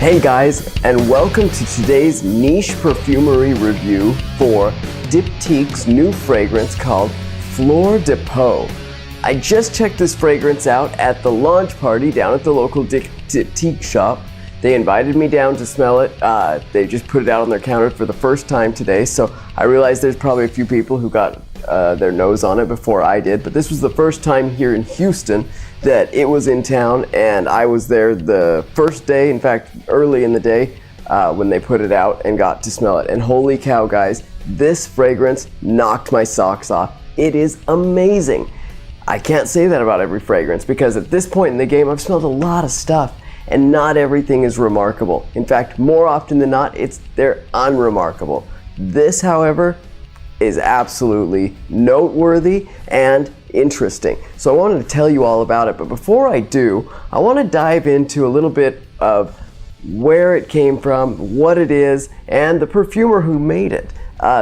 Hey guys, and welcome to today's niche perfumery review for Diptyque's new fragrance called Fleur de Peau. I just checked this fragrance out at the launch party down at the local Diptyque shop. They invited me down to smell it. They just put it out on their counter for the first time today, so I realized there's probably a few people who got their nose on it before I did, but this was the first time here in Houston that it was in town, and I was there the first day, in fact early in the day, when they put it out and got to smell it. And holy cow guys, this fragrance knocked my socks off. It is amazing. I can't say that about every fragrance because at this point in the game I've smelled a lot of stuff and not everything is remarkable. In fact, more often than not, they're unremarkable. This, however, is absolutely noteworthy and interesting. So I wanted to tell you all about it, but before I do, I want to dive into a little bit of where it came from, what it is, and the perfumer who made it,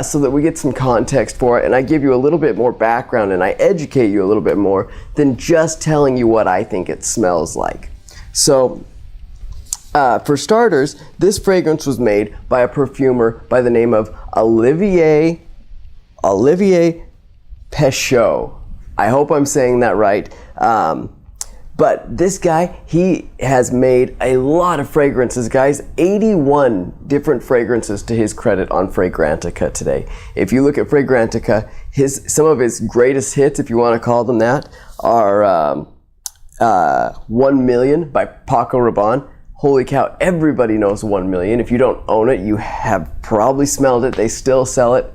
so that we get some context for it, and I give you a little bit more background and I educate you a little bit more than just telling you what I think it smells like. So for starters, this fragrance was made by a perfumer by the name of Aldehydes Peugeot. I hope I'm saying that right. But this guy, he has made a lot of fragrances, guys. 81 different fragrances to his credit on Fragrantica today. If you look at Fragrantica, some of his greatest hits, if you want to call them that, are 1 Million by Paco Rabanne. Holy cow, everybody knows 1 Million. If you don't own it, you have probably smelled it. They still sell it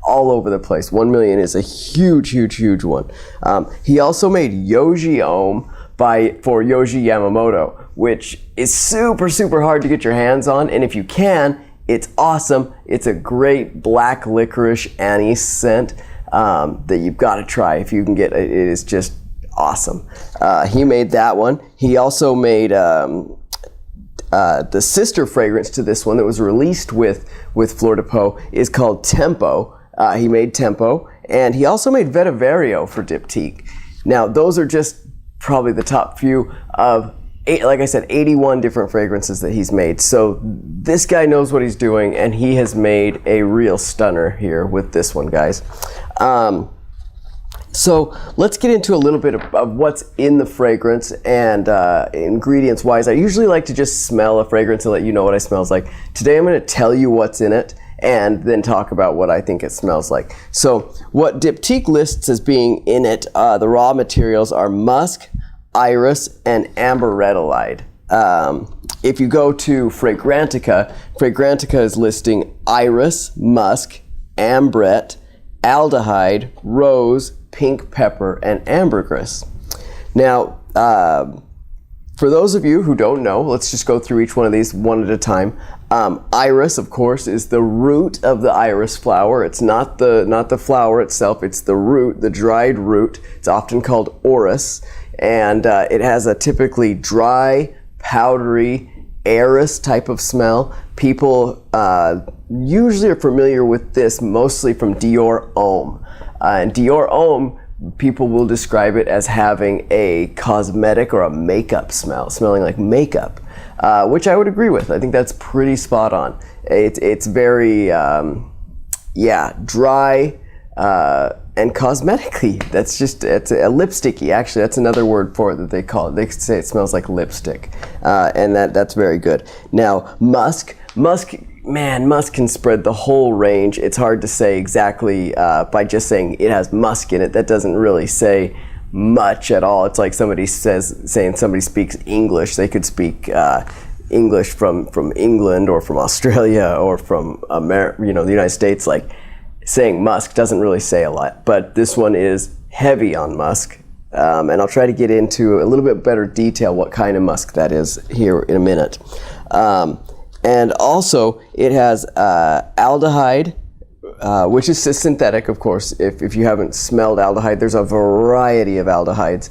all over the place. 1 Million is a huge, huge, huge one. He also made Yoji Homme for Yoji Yamamoto, which is super, super hard to get your hands on, and if you can, it's awesome. It's a great black licorice anise scent that you've got to try if you can get it. It is just awesome. He made that one. He also made the sister fragrance to this one that was released with Fleur de Peau is called Tempo. He made Tempo, and he also made Vetiverio for Diptyque. Now, those are just probably the top few of, like I said, 81 different fragrances that he's made. So this guy knows what he's doing, and he has made a real stunner here with this one, guys. So let's get into a little bit of what's in the fragrance and ingredients wise. I usually like to just smell a fragrance and let you know what it smells like. Today I'm going to tell you what's in it and then talk about what I think it smells like. So what Diptyque lists as being in it, the raw materials are musk, iris, and amberette. If you go to Fragrantica, Fragrantica is listing iris, musk, amberette, aldehyde, rose, pink pepper, and ambergris. Now, for those of you who don't know, let's just go through each one of these one at a time. Iris, of course, is the root of the iris flower. It's not the flower itself, it's the root, the dried root. It's often called orris, and it has a typically dry, powdery, airous type of smell. People usually are familiar with this mostly from Dior Homme. And Dior Homme, people will describe it as having a cosmetic or a makeup smell, smelling like makeup, which I would agree with. I think that's pretty spot on. It's very, dry and cosmetically. It's a lipsticky, actually. That's another word for it that they call it. They say it smells like lipstick, and that's very good. Now, musk, man, musk can spread the whole range. It's hard to say exactly by just saying it has musk in it. That doesn't really say much at all. It's like somebody saying somebody speaks English. They could speak English from England or from Australia or from the United States. Like saying musk doesn't really say a lot. But this one is heavy on musk. And I'll try to get into a little bit better detail what kind of musk that is here in a minute. And also, it has aldehyde, which is aldehyde, of course. If you haven't smelled aldehyde, there's a variety of aldehydes.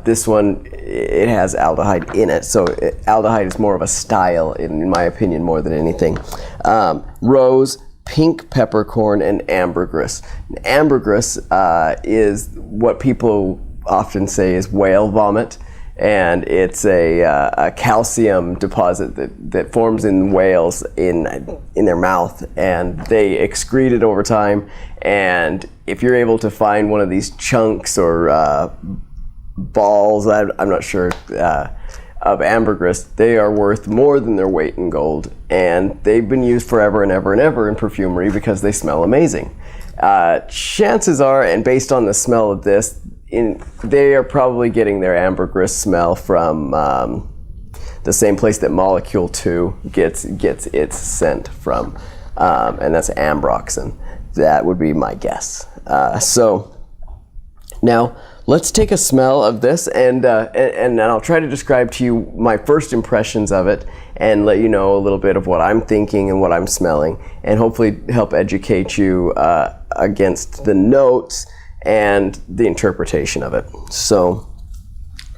This one, it has aldehyde in it, so aldehyde is more of a style, in my opinion, more than anything. Rose, pink peppercorn, and ambergris. Ambergris is what people often say is whale vomit. and it's a calcium deposit that forms in whales in their mouth, and they excrete it over time. And if you're able to find one of these chunks or balls, I'm not sure, of ambergris, they are worth more than their weight in gold, and they've been used forever and ever and ever in perfumery because they smell amazing. Chances are, and based on the smell of this, they are probably getting their ambergris smell from the same place that Molecule 2 gets its scent from, and that's ambroxan. That would be my guess. So now let's take a smell of this, and I'll try to describe to you my first impressions of it and let you know a little bit of what I'm thinking and what I'm smelling, and hopefully help educate you against the notes and the interpretation of it. So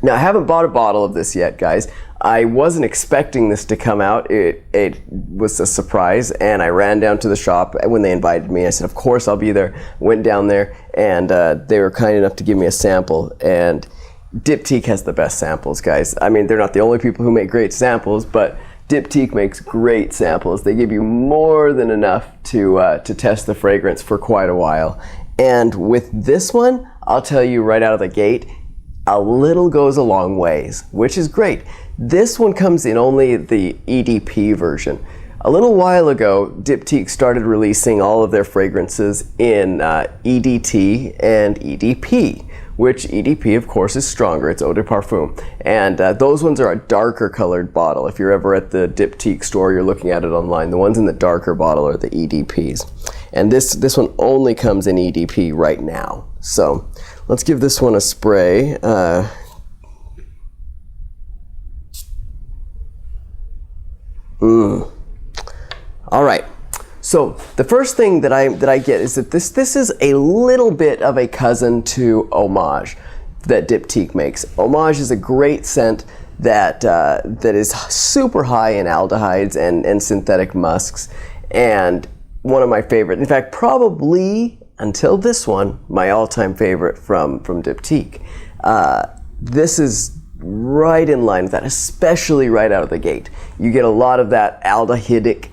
now I haven't bought a bottle of this yet, guys. I wasn't expecting this to come out. It was a surprise, and I ran down to the shop when they invited me. I said, of course I'll be there. Went down there, and they were kind enough to give me a sample. And Diptyque has the best samples, guys. I mean, they're not the only people who make great samples, but Diptyque makes great samples. They give you more than enough to test the fragrance for quite a while. And with this one, I'll tell you right out of the gate, a little goes a long ways, which is great. This one comes in only the EDP version. A little while ago, Diptyque started releasing all of their fragrances in EDT and EDP, which EDP, of course, is stronger. It's eau de parfum. And those ones are a darker colored bottle. If you're ever at the Diptyque store, you're looking at it online. The ones in the darker bottle are the EDPs. And this one only comes in EDP right now. So let's give this one a spray. All right. So the first thing that I get is that this is a little bit of a cousin to Homage that Diptyque makes. Homage is a great scent that is super high in aldehydes and synthetic musks, and one of my favorite. In fact, probably until this one, my all-time favorite from Diptyque. This is right in line with that, especially right out of the gate. You get a lot of that aldehydic,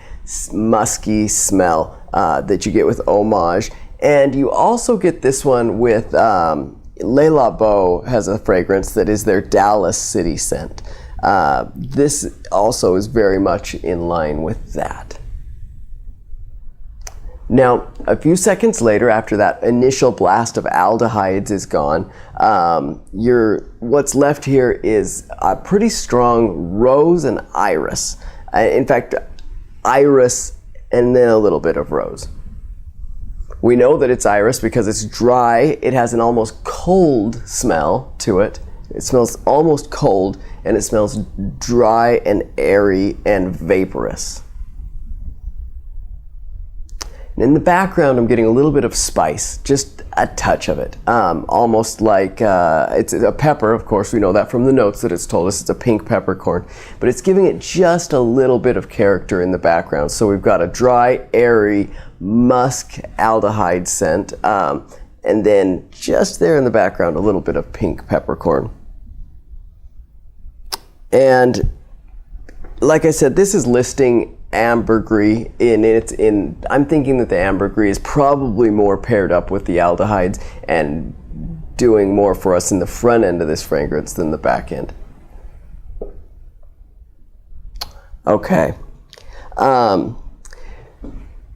musky smell that you get with Homage, and you also get this one with Le Labo has a fragrance that is their Dallas City scent. This also is very much in line with that. Now, a few seconds later, after that initial blast of aldehydes is gone, what's left here is a pretty strong rose and iris. In fact, iris and then a little bit of rose. We know that it's iris because it's dry. It has an almost cold smell to it. It smells almost cold, and it smells dry and airy and vaporous. In the background, I'm getting a little bit of spice, just a touch of it. Almost like, it's a pepper, of course, we know that from the notes that it's told us. It's a pink peppercorn, but it's giving it just a little bit of character in the background. So we've got a dry, airy, musk aldehyde scent, and then just there in the background, a little bit of pink peppercorn. And like I said, this is listing ambergris I'm thinking that the ambergris is probably more paired up with the aldehydes and doing more for us in the front end of this fragrance than the back end. Okay. Now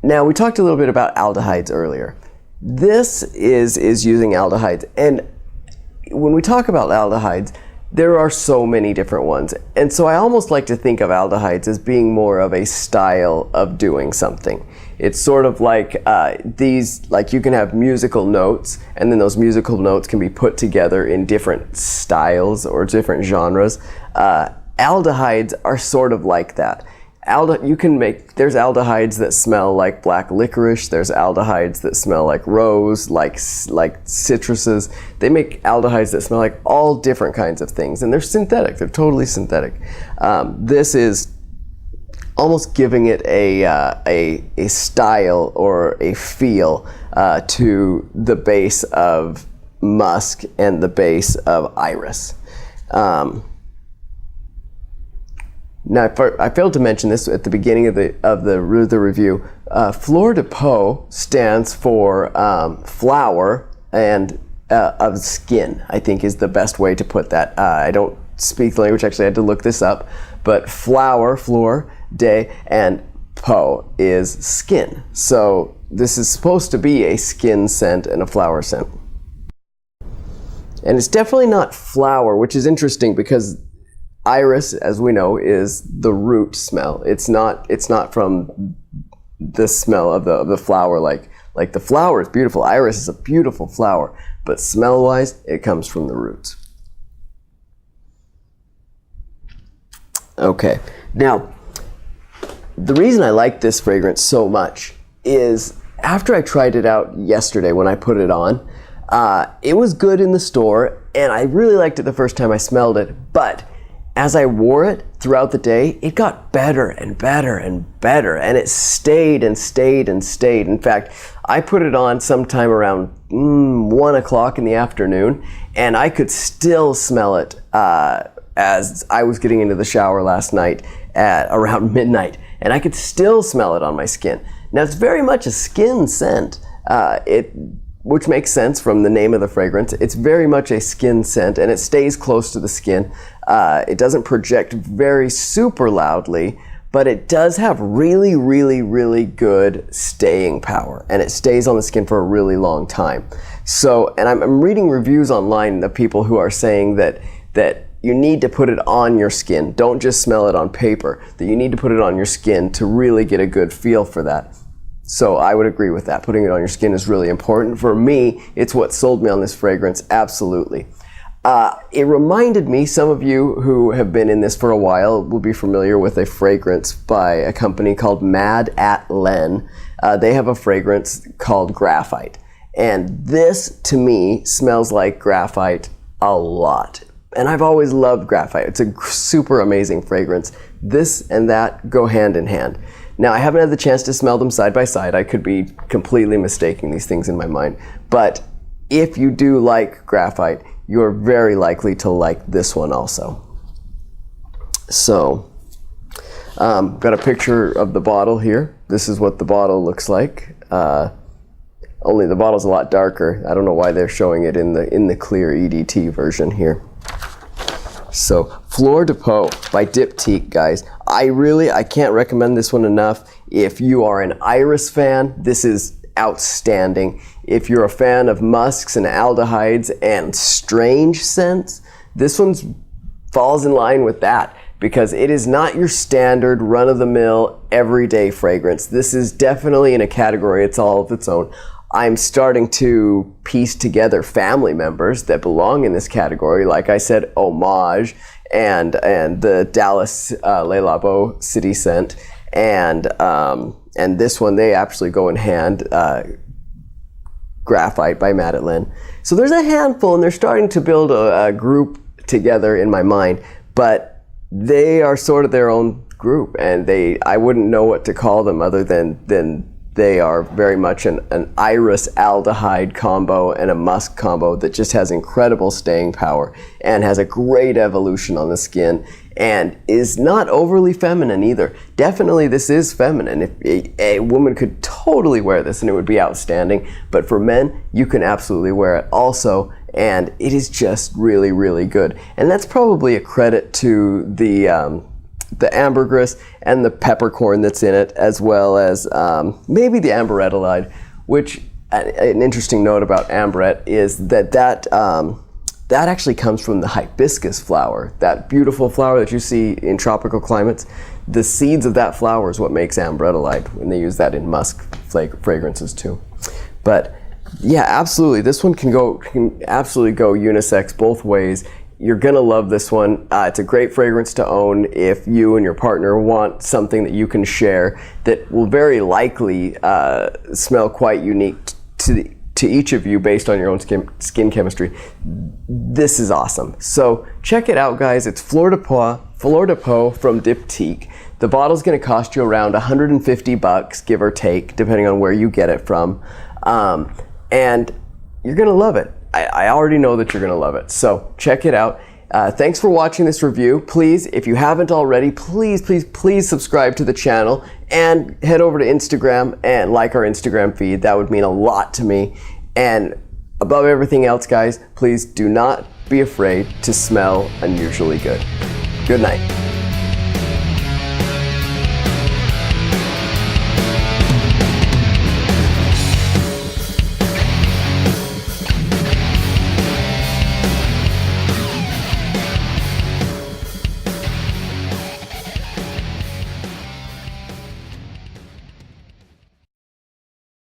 we talked a little bit about aldehydes earlier. This is using aldehydes, and when we talk about aldehydes, there are so many different ones, and so I almost like to think of aldehydes as being more of a style of doing something. It's sort of like like you can have musical notes, and then those musical notes can be put together in different styles or different genres. Aldehydes are sort of like that. There's aldehydes that smell like black licorice. There's aldehydes that smell like rose, like citruses. They make aldehydes that smell like all different kinds of things, and they're synthetic. They're totally synthetic. This is almost giving it a style or a feel to the base of musk and the base of iris. Now, I failed to mention this at the beginning of the review. Fleur de Peau stands for flower and of skin, I think is the best way to put that. I don't speak the language, actually I had to look this up, but flower, fleur de, and peau is skin. So this is supposed to be a skin scent and a flower scent. And it's definitely not flower, which is interesting because iris, as we know, is the root smell. It's not from the smell of the flower, like the flower is beautiful. Iris is a beautiful flower, but smell-wise, it comes from the roots. Okay, now the reason I like this fragrance so much is after I tried it out yesterday when I put it on, it was good in the store and I really liked it the first time I smelled it, but as I wore it throughout the day, it got better and better and better, and it stayed and stayed and stayed. In fact, I put it on sometime around 1 o'clock in the afternoon, and I could still smell it as I was getting into the shower last night at around midnight, and I could still smell it on my skin. Now, it's very much a skin scent, which makes sense from the name of the fragrance. It's very much a skin scent, and it stays close to the skin. It doesn't project very super loudly, but it does have really, really, really good staying power, and it stays on the skin for a really long time. So, and I'm reading reviews online of people who are saying that you need to put it on your skin. Don't just smell it on paper, that you need to put it on your skin to really get a good feel for that. So I would agree with that. Putting it on your skin is really important. For me, it's what sold me on this fragrance, absolutely. It reminded me, some of you who have been in this for a while will be familiar with a fragrance by a company called Mad at Len. They have a fragrance called Graphite. And this, to me, smells like graphite a lot. And I've always loved graphite. It's a super amazing fragrance. This and that go hand in hand. Now, I haven't had the chance to smell them side by side. I could be completely mistaking these things in my mind. But if you do like graphite, you're very likely to like this one also. So, got a picture of the bottle here. This is what the bottle looks like. Only the bottle's a lot darker. I don't know why they're showing it in the clear EDT version here. So, Fleur de Peau by Diptyque, guys. I can't recommend this one enough. If you are an iris fan, this is outstanding. If you're a fan of musks and aldehydes and strange scents, this one falls in line with that because it is not your standard run-of-the-mill everyday fragrance. This is definitely in a category, it's all of its own. I'm starting to piece together family members that belong in this category. Like I said, Homage and the Dallas Le Labo City Scent, and this one, they actually go in hand. Graphite by Mad at Len. So there's a handful, and they're starting to build a group together in my mind, but they are sort of their own group, and I wouldn't know what to call them other than they are very much an iris aldehyde combo and a musk combo that just has incredible staying power and has a great evolution on the skin and is not overly feminine either. Definitely this is feminine. If a woman could totally wear this and it would be outstanding, but for men, you can absolutely wear it also, and it is just really, really good. And that's probably a credit to the ambergris and the peppercorn that's in it, as well as maybe the amberetolide, which an interesting note about amberette is that actually comes from the hibiscus flower, that beautiful flower that you see in tropical climates. The seeds of that flower is what makes amberetolide, and they use that in musk fragrances too. But yeah, absolutely, this one can absolutely go unisex both ways. You're gonna love this one. It's a great fragrance to own if you and your partner want something that you can share that will very likely smell quite unique to each of you based on your own skin chemistry. This is awesome. So check it out, guys. It's Fleur de Peau from Diptyque. The bottle's gonna cost you around $150, give or take, depending on where you get it from. And you're gonna love it. I already know that you're gonna love it. So check it out. Thanks for watching this review. Please, if you haven't already, please subscribe to the channel and head over to Instagram and like our Instagram feed. That would mean a lot to me. And above everything else, guys, please do not be afraid to smell unusually good. Good night.